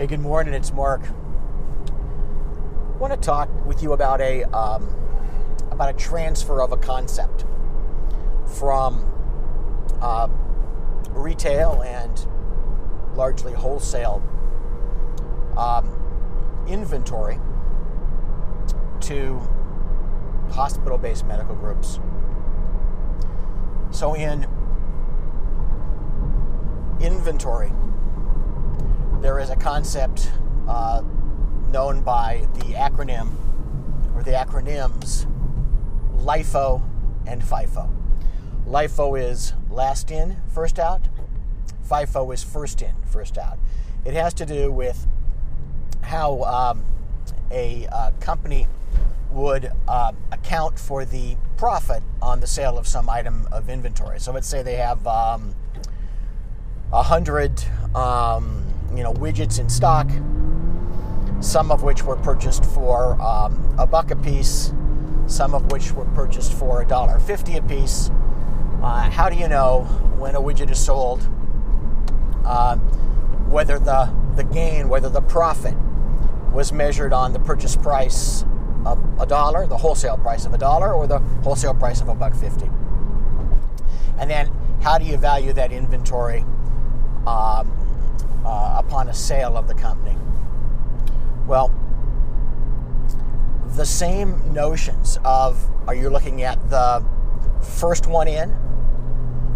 Hey, good morning. It's Mark. I want to talk with you about a transfer of a concept from retail and largely wholesale inventory to hospital-based medical groups. So in inventory, there is a concept known by the acronym or the acronyms LIFO and FIFO. LIFO is last in, first out. FIFO is first in, first out. It has to do with how a company would account for the profit on the sale of some item of inventory. So let's say they have 100 widgets in stock, some of which were purchased for $1 a piece, some of which were purchased for $1.50 a piece. How do you know when a widget is sold, whether the gain, whether the profit was measured on the purchase price of $1, the wholesale price of $1, or the wholesale price of $1.50? And then how do you value that inventory upon a sale of the company? Well, the same notions of, are you looking at the first one in,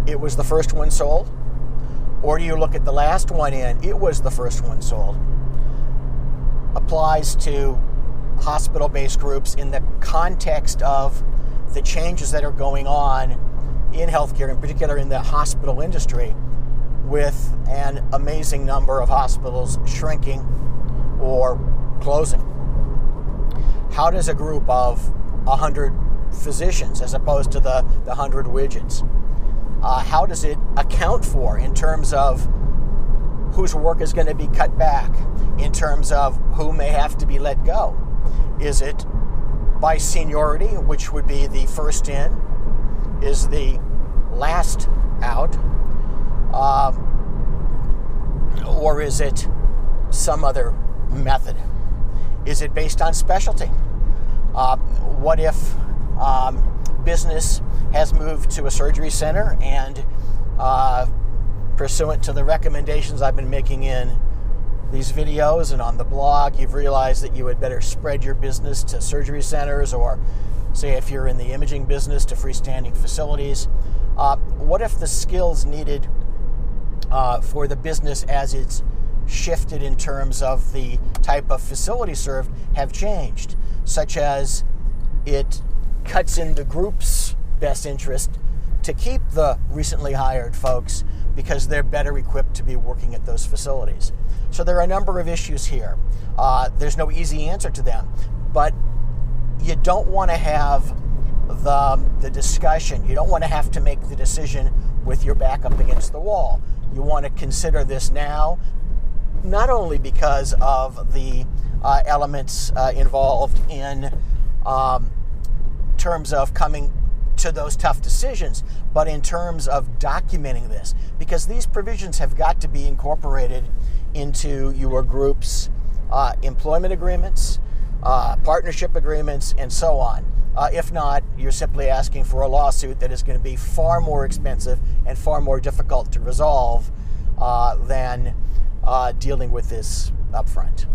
it was the first one sold, or do you look at the last one in, it was the first one sold, applies to hospital-based groups in the context of the changes that are going on in healthcare, in particular in the hospital industry, with an amazing number of hospitals shrinking or closing. How does a group of 100 physicians, as opposed to the 100 widgets, how does it account for in terms of whose work is going to be cut back, in terms of who may have to be let go? Is it by seniority, which would be the first in, is the last out, or is it some other method? Is it based on specialty? What if business has moved to a surgery center and pursuant to the recommendations I've been making in these videos and on the blog, you've realized that you had better spread your business to surgery centers, or say if you're in the imaging business, to freestanding facilities. What if the skills needed for the business as it's shifted in terms of the type of facility served have changed, such as it cuts in the group's best interest to keep the recently hired folks because they're better equipped to be working at those facilities? So there are a number of issues here. There's no easy answer to them, but you don't want to have the discussion. You don't want to have to make the decision with your back up against the wall. You want to consider this now, not only because of the elements involved in terms of coming to those tough decisions, but in terms of documenting this, because these provisions have got to be incorporated into your group's employment agreements, partnership agreements, and so on. If not, you're simply asking for a lawsuit that is going to be far more expensive and far more difficult to resolve than dealing with this up front.